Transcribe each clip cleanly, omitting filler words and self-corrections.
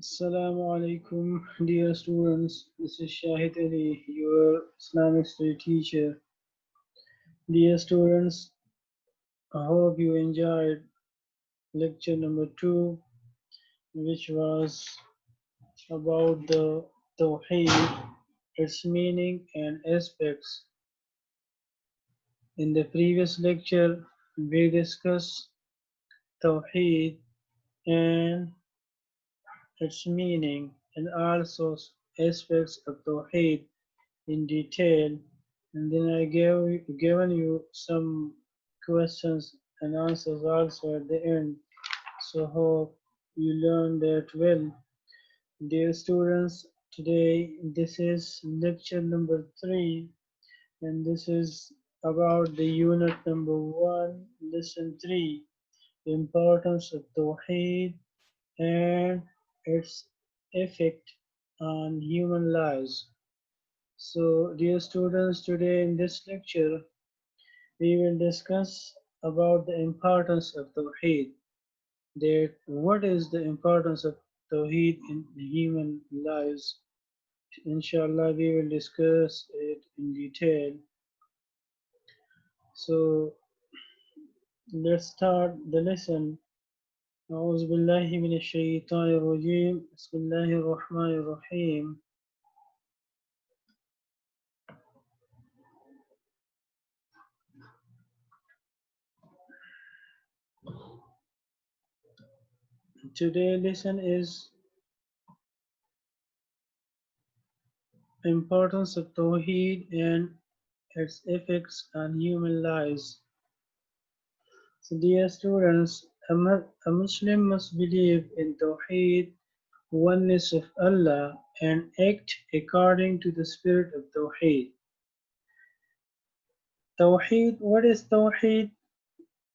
Assalamu alaikum, dear students. This is Shahid Ali, your Islamic study teacher. Dear students, I hope you enjoyed lecture number 2, which was about the Tawheed, its meaning and aspects. In the previous lecture, we discussed Tawheed and its meaning and also aspects of Tawheed in detail, and then I given you some questions and answers also at the end. So hope you learned that well. Dear students, today this is lecture number 3, and this is about the unit number 1, lesson 3, the importance of Tawheed and its effect on human lives. So, dear students, today in this lecture, we will discuss about the importance of Tawheed. That what is the importance of Tawheed in human lives? Inshallah, we will discuss it in detail. So, let's start the lesson. أعوذ بالله من الشيطان الرجيم بسم الله الرحمن الرحيم. Today lesson is importance of Tawheed and its effects on human lives. So, dear students, a Muslim must believe in Tawheed, oneness of Allah, and act according to the spirit of Tawheed. Tawheed, what is Tawheed?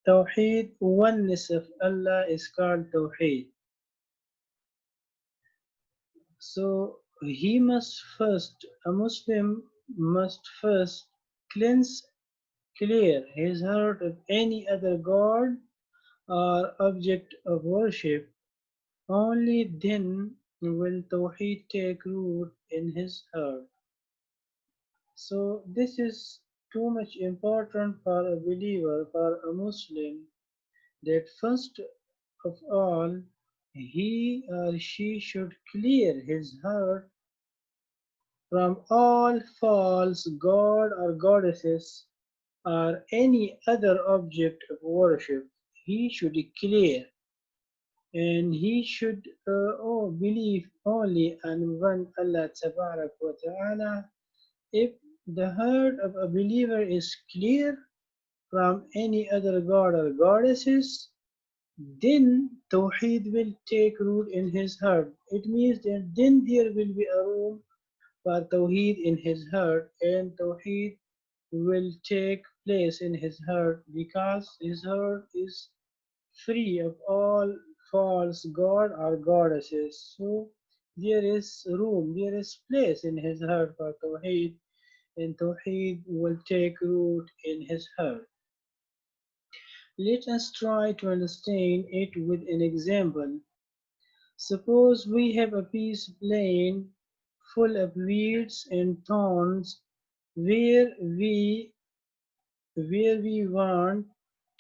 Tawheed, oneness of Allah is called Tawheed. So a Muslim must first clear his heart of any other God or object of worship. Only then will Tawheed take root in his heart. So this is too much important for a believer, for a Muslim, that first of all he or she should clear his heart from all false god or goddesses or any other object of worship. He should clear and he should believe only on one Allah Tabarak wa Ta'ala. If the heart of a believer is clear from any other god or goddesses, then Tawheed will take root in his heart. It means that then there will be a room for Tawheed in his heart, and Tawheed will take place in his heart because his heart is free of all false god or goddesses. So there is room, there is place in his heart for Tawheed, and Tawheed will take root in his heart. Let us try to understand it with an example. Suppose we have a piece of land full of weeds and thorns where we want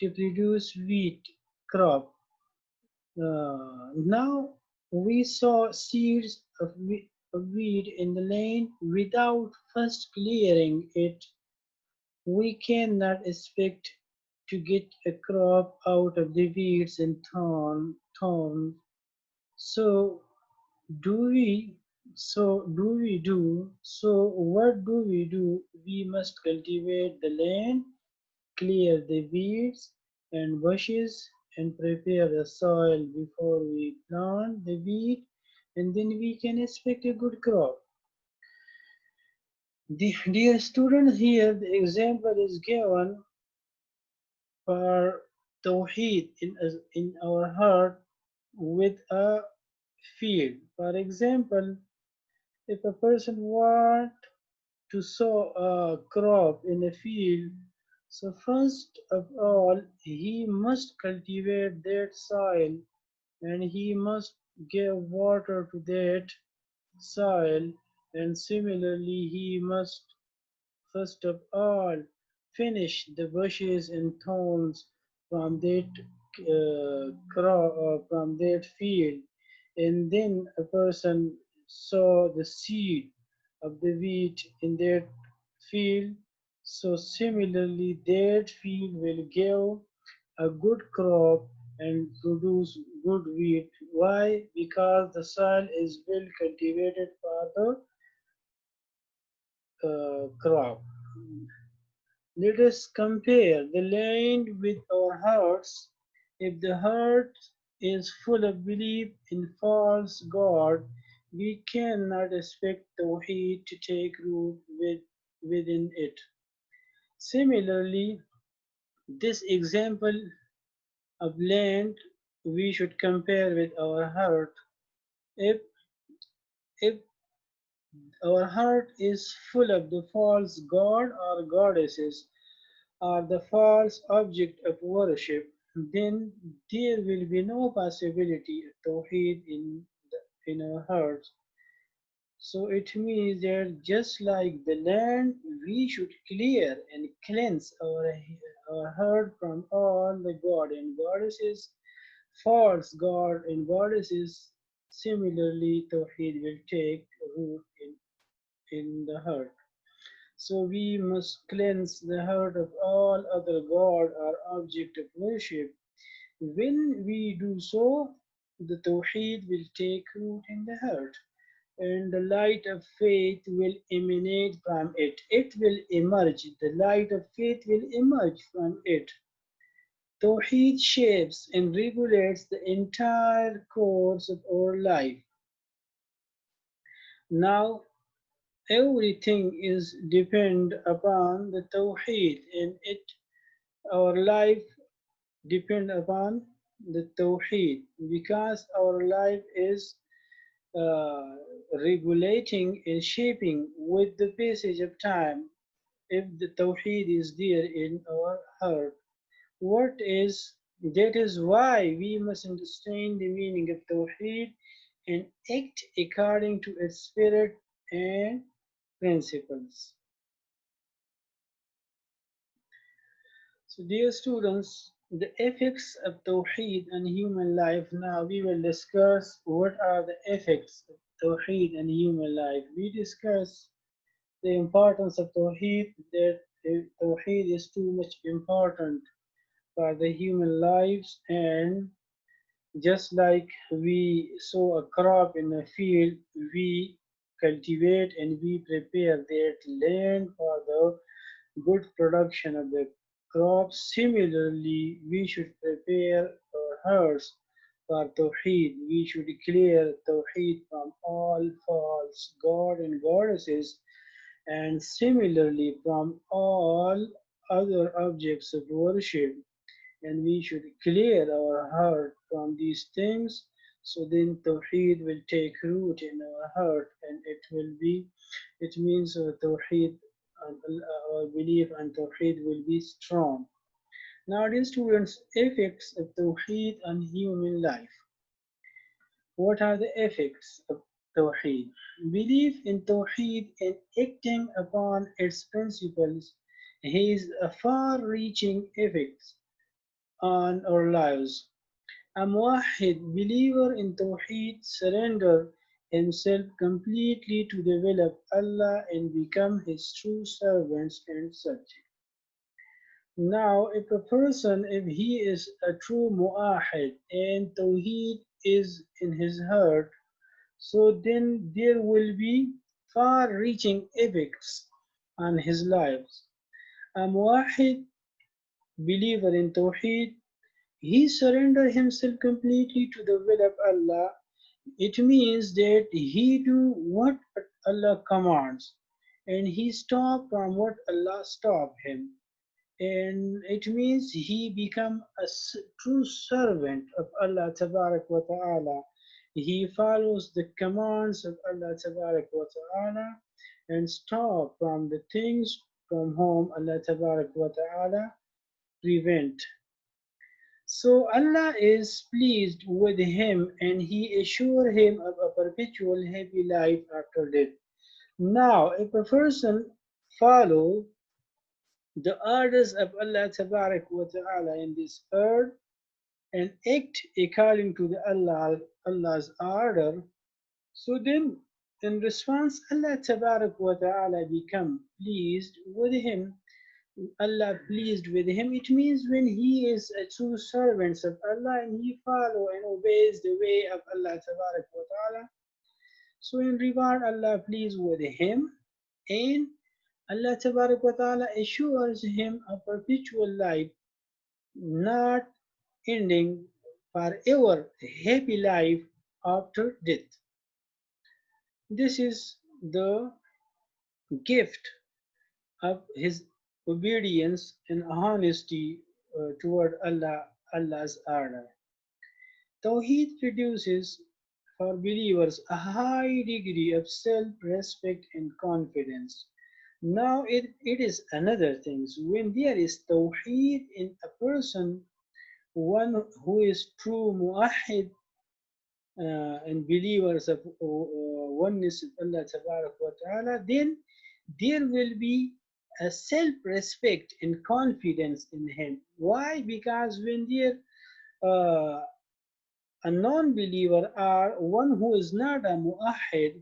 to produce wheat crop. Now we saw seeds of wheat in the land without first clearing it. We cannot expect to get a crop out of the weeds and thorns. So do we? Do we do? So what do we do? We must cultivate the land, clear the weeds and bushes, and prepare the soil before we plant the wheat, and then we can expect a good crop. Dear students, here the example is given for Tawheed in our heart with a field. For example, if a person want to sow a crop in a field, so first of all he must cultivate that soil and he must give water to that soil, and similarly he must first of all finish the bushes and thorns from that from that field, and then a person sow the seed of the wheat in that field. So similarly, that field will give a good crop and produce good wheat. Why? Because the soil is well cultivated for the crop. Let us compare the land with our hearts. If the heart is full of belief in false God, we cannot expect Tawheed to take root within it. Similarly, this example of land we should compare with our heart. If, if our heart is full of the false god or goddesses, are the false object of worship, then there will be no possibility of Tawheed in our hearts. So it means that just like the land, we should clear and cleanse our heart from all the god and goddesses, false god and goddesses. Similarly, Tawheed will take root in the heart. So we must cleanse the heart of all other god or object of worship. When we do so, the Tawheed will take root in the heart, and the light of faith will emanate from it. It will emerge. The light of faith will emerge from it. Tawheed shapes and regulates the entire course of our life. Now, everything is depend upon the Tawheed, and it our life depend upon the Tawheed because our life is uh, regulating and shaping with the passage of time. If the Tawheed is there in our heart, what is that is why we must understand the meaning of Tawheed and act according to its spirit and principles. So, dear students, the effects of Tawheed on human life. Now, we will discuss what are the effects of Tawheed on human life. We discuss the importance of Tawheed, that Tawheed is too much important for the human lives, and just like we sow a crop in a field, we cultivate and we prepare that land for the good production of the crops. Similarly, we should prepare our hearts for Tawheed. We should clear Tawheed from all false god and goddesses, and similarly from all other objects of worship. And we should clear our heart from these things. So then Tawheed will take root in our heart, and it means our Tawheed and our belief and Tawheed will be strong. Now, dear students, effects of Tawheed on human life. What are the effects of Tawheed? Belief in Tawheed and acting upon its principles has a far-reaching effects on our lives. A muwahhid believer in Tawheed surrender himself completely to the will of Allah and become his true servants and subjects. Now, if a person, if he is a true mu'ahid and Tawheed is in his heart, so then there will be far-reaching effects on his lives. A mu'ahid believer in Tawheed, he surrender himself completely to the will of Allah. It means that he do what Allah commands and he stop from what Allah stop him. And it means he become a true servant of Allah Tabarak wa Ta'ala. He follows the commands of Allah Tabarak wa Ta'ala and stop from the things from whom Allah Tabarak wa Ta'ala prevent. So Allah is pleased with him and he assures him of a perpetual happy life after death. Now, if a person follow the orders of Allah Tabarak wa Ta'ala in this earth and act according to Allah's order, so then in response Allah Tabarak wa Ta'ala become pleased with him. Allah pleased with him. It means when he is a true servant of Allah and he follow and obeys the way of Allah Tabarak wa Ta'ala. So in reward Allah pleased with him and Allah Tabarak wa Ta'ala assures him a perpetual life, not ending forever happy life after death. This is the gift of his obedience and honesty toward Allah's order. Tawheed produces for believers a high degree of self-respect and confidence. Now it is another thing. When there is Tawheed in a person, one who is true mu'ahid and believers of oneness of Allah Tabarak wa Ta'ala, then there will be a self-respect and confidence in him. Why? Because when there uh, a non-believer or one who is not a mu'ahid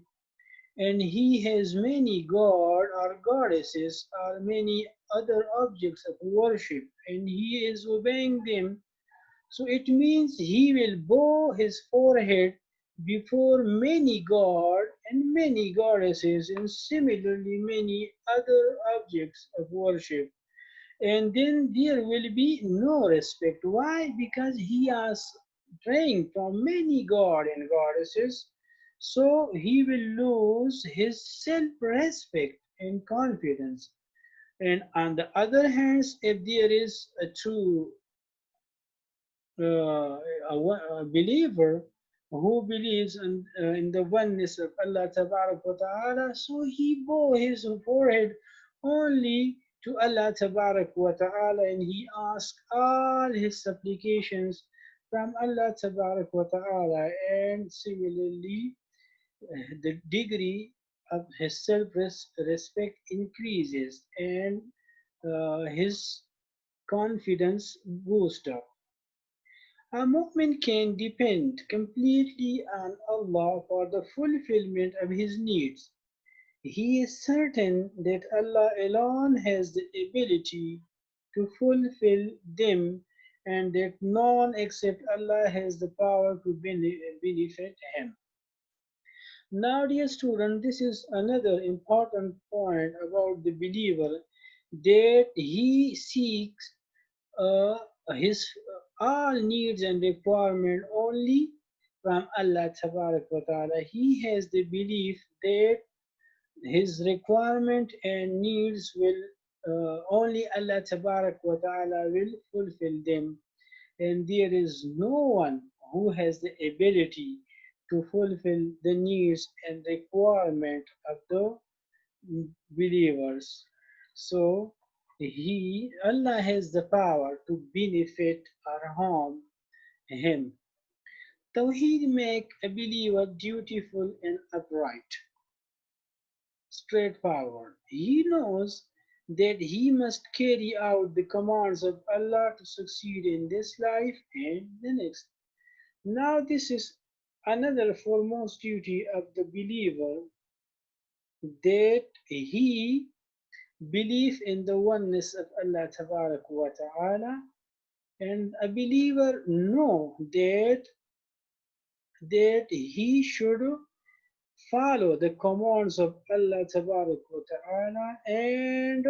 and he has many god or goddesses or many other objects of worship and he is obeying them, so it means he will bow his forehead before many god and many goddesses and similarly many other objects of worship. And then there will be no respect. Why? Because he is praying from many god and goddesses. So he will lose his self-respect and confidence. And on the other hand, if there is a true a believer who believes in the oneness of Allah Tabarak wa Ta'ala, so he bow his forehead only to Allah Tabarak wa Ta'ala and he asks all his supplications from Allah Tabarak wa Ta'ala, and similarly the degree of his self-respect increases and his confidence boosts up. A mu'min can depend completely on Allah for the fulfillment of his needs. He is certain that Allah alone has the ability to fulfill them and that none except Allah has the power to benefit him. Now, dear student, this is another important point about the believer, that he seeks uh, his all needs and requirement only from Allah Tabarak wa Ta'ala. He has the belief that his requirement and needs will only Allah Tabarak wa Ta'ala will fulfill them, and there is no one who has the ability to fulfill the needs and requirement of the believers. So Allah has the power to benefit or harm him. Tawheed make a believer dutiful and upright, straightforward. He knows that he must carry out the commands of Allah to succeed in this life and the next. Now this is another foremost duty of the believer, that he believe in the oneness of Allah Tabarak wa Ta'ala, and a believer know that he should follow the commands of Allah Tabarak wa Ta'ala and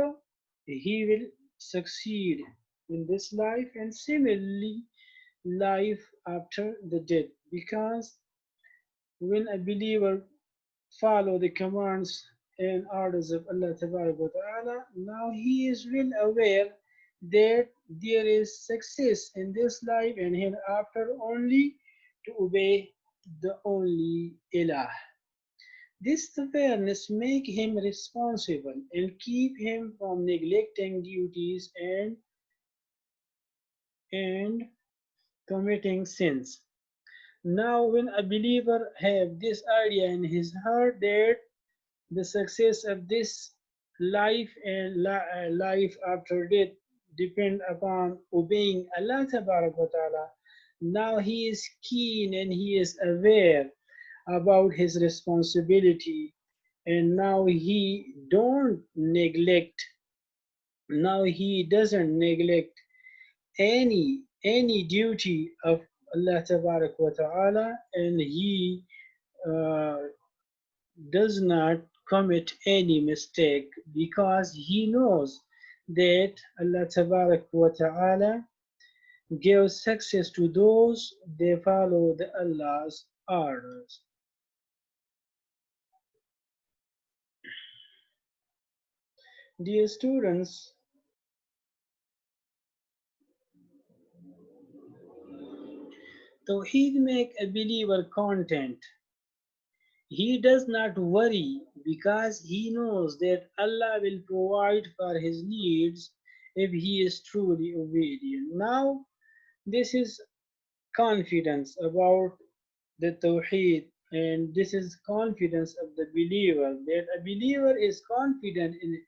he will succeed in this life and similarly life after the death, because when a believer follow the commands and orders of Allah Ta'ala, now he is well aware that there is success in this life and hereafter only to obey the only Ilah. This awareness make him responsible and keep him from neglecting duties and committing sins. Now, when a believer have this idea in his heart that the success of this life and life after death depend upon obeying Allah Ta'ala, now he is keen and he is aware about his responsibility, and now he doesn't neglect any duty of Allah Ta'ala, and he uh, does not commit any mistake because he knows that Allah Ta'ala gives success to those they follow the Allah's orders. Dear students, Tawheed make a believer content. He does not worry because he knows that Allah will provide for his needs if he is truly obedient. Now, this is confidence about the Tawheed, and this is confidence of the believer, that a believer is confident in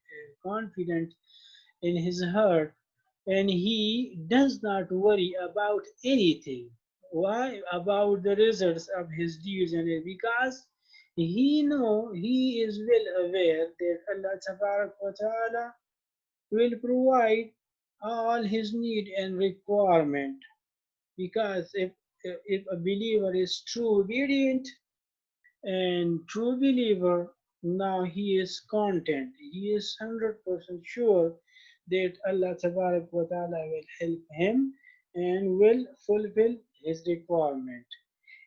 his heart, and he does not worry about anything. Why? About the results of his deeds, and because he is well aware that Allah Ta'ala will provide all his need and requirement. Because if a believer is true obedient and true believer, now he is content. He is 100% sure that Allah Ta'ala will help him and will fulfill his requirement.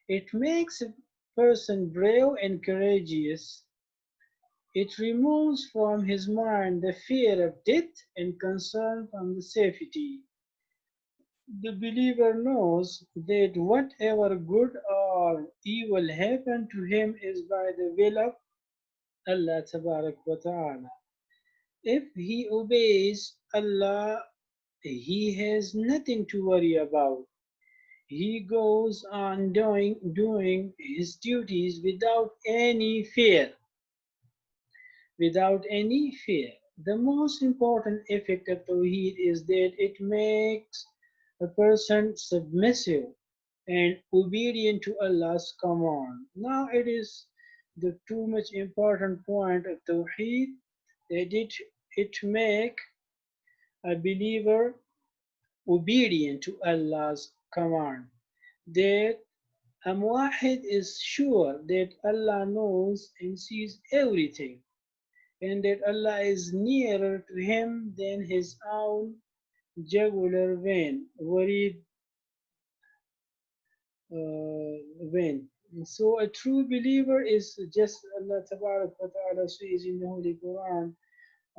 It makes a person brave and courageous. It removes from his mind the fear of death and concern from the safety. The believer knows that whatever good or evil happen to him is by the will of Allah Ta'ala. If he obeys Allah, he has nothing to worry about. He goes on doing his duties without any fear. The most important effect of Tawheed is that it makes a person submissive and obedient to Allah's command. Now it is the too much important point of Tawheed that it make a believer obedient to Allah's command. That a muwahid is sure that Allah knows and sees everything, and that Allah is nearer to him than his own jugular vein. So a true believer is just Allah Ta'ala says in the Holy Quran,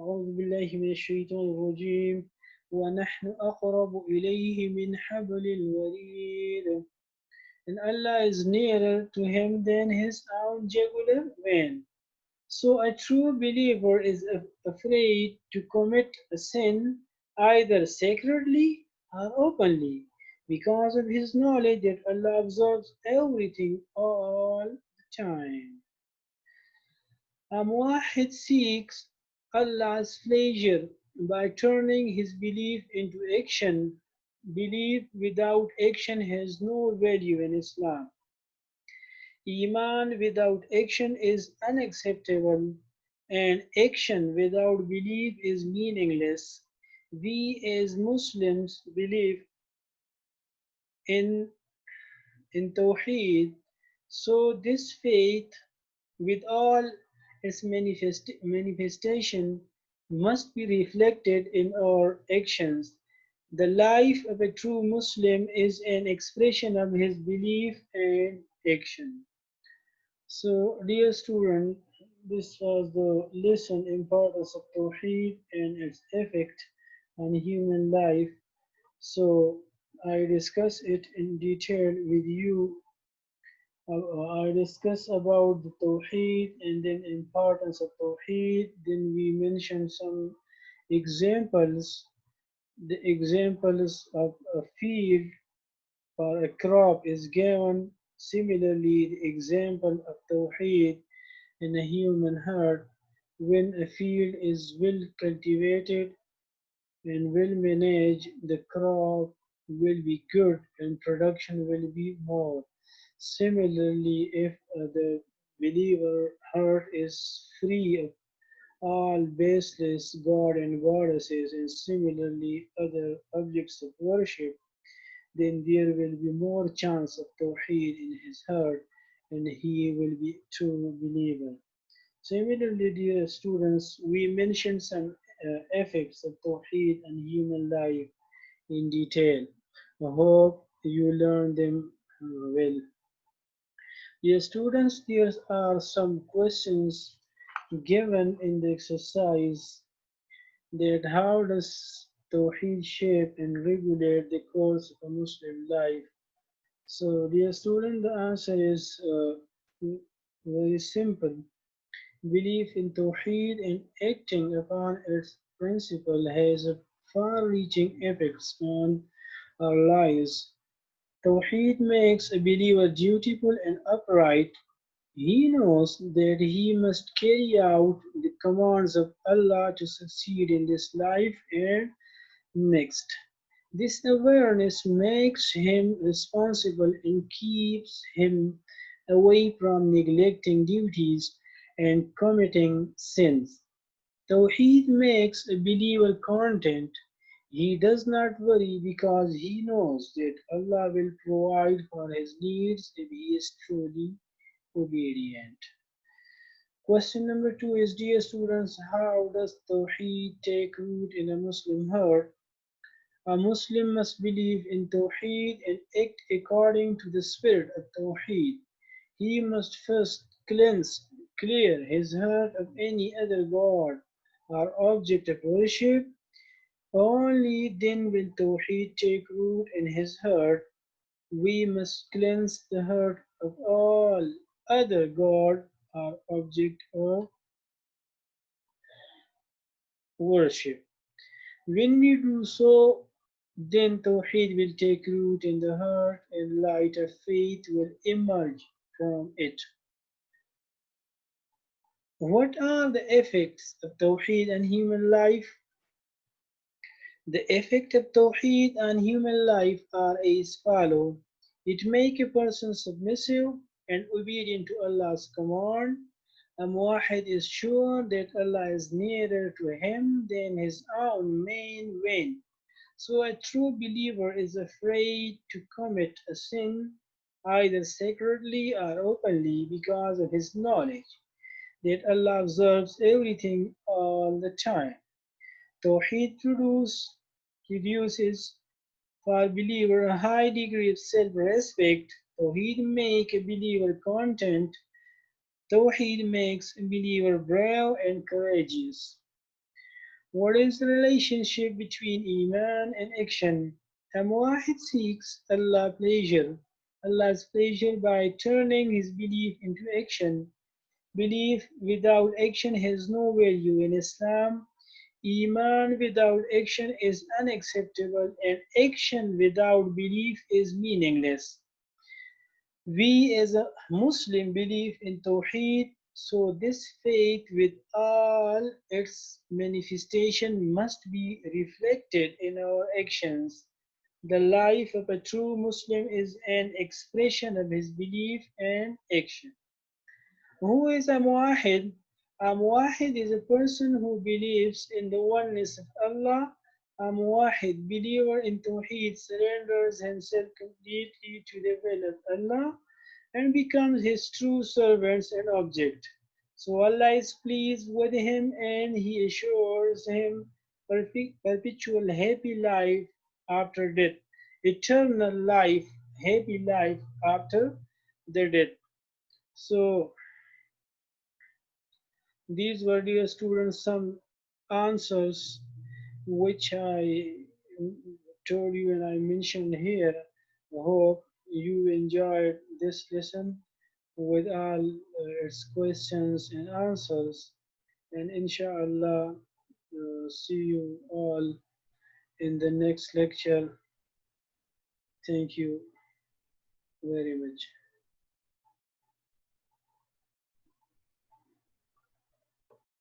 أعوذ بالله من الشيطان الرجيم ونحن أقرب إليه من حبل الوريد. And Allah is nearer to him than his own jugular vein. So a true believer is afraid to commit a sin either sacredly or openly because of his knowledge that Allah observes everything all the time. A muwahid seeks Allah's pleasure by turning his belief into action. Belief without action has no value in Islam. Iman without action is unacceptable, and action without belief is meaningless. We as Muslims believe in, in Tawheed, so this faith, with all its manifestation, must be reflected in our actions. The life of a true Muslim is an expression of his belief and action. So, dear student, this was the lesson importance of Tawheed and its effect on human life. So, I discuss it in detail with you. I discuss about the Tawheed and then importance of Tawheed. Then we mention some examples, the examples of a field or a crop is given. Similarly, the example of Tawheed in a human heart, when a field is well cultivated and well managed, the crop will be good and production will be more. Similarly, if the believer heart is free of all baseless god and goddesses and similarly other objects of worship, then there will be more chance of Tawheed in his heart and he will be true believer. Similarly, dear students, we mentioned some effects of Tawheed on human life in detail. I hope you learn them well. Dear students, there are some questions given in the exercise that how does Tawheed shape and regulate the course of a Muslim life? So, dear student, the answer is very simple. Belief in Tawheed and acting upon its principle has a far-reaching effects on our lives. Tawheed makes a believer dutiful and upright. He knows that he must carry out the commands of Allah to succeed in this life and next. This awareness makes him responsible and keeps him away from neglecting duties and committing sins. Tawheed makes a believer content. He does not worry because he knows that Allah will provide for his needs if he is truly obedient. Question number two is, dear students, how does Tawheed take root in a Muslim heart? A Muslim must believe in Tawheed and act according to the spirit of Tawheed. He must first clear his heart of any other god or object of worship. Only then will Tawheed take root in his heart. We must cleanse the heart of all other god or object of worship. When we do so, then Tawheed will take root in the heart and light of faith will emerge from it. What are the effects of Tawheed on human life? The effect of Tawheed on human life are as follows. It makes a person submissive and obedient to Allah's command. A muwahid is sure that Allah is nearer to him than his own main vein. So a true believer is afraid to commit a sin, either secretly or openly, because of his knowledge that Allah observes everything all the time. Tawheed produces for a believer a high degree of self-respect. Tawheed makes a believer content. Tawheed makes a believer brave and courageous. What is the relationship between Iman and action? A muwahid seeks Allah's pleasure by turning his belief into action. Belief without action has no value in Islam. Iman without action is unacceptable, and action without belief is meaningless. We as a Muslim believe in Tawheed, so this faith with all its manifestation must be reflected in our actions. The life of a true Muslim is an expression of his belief and action. Who is a muwahid? A muwahid is a person who believes in the oneness of Allah. A muwahid believer in Tawheed surrenders himself completely to the will of Allah and becomes his true servant and object. So Allah is pleased with him and he assures him perpetual happy life after death, eternal life, happy life after the death. So these were, dear students, some answers which I told you and I mentioned here. I hope you enjoyed this lesson with all its questions and answers. And inshallah, see you all in the next lecture. Thank you. very much.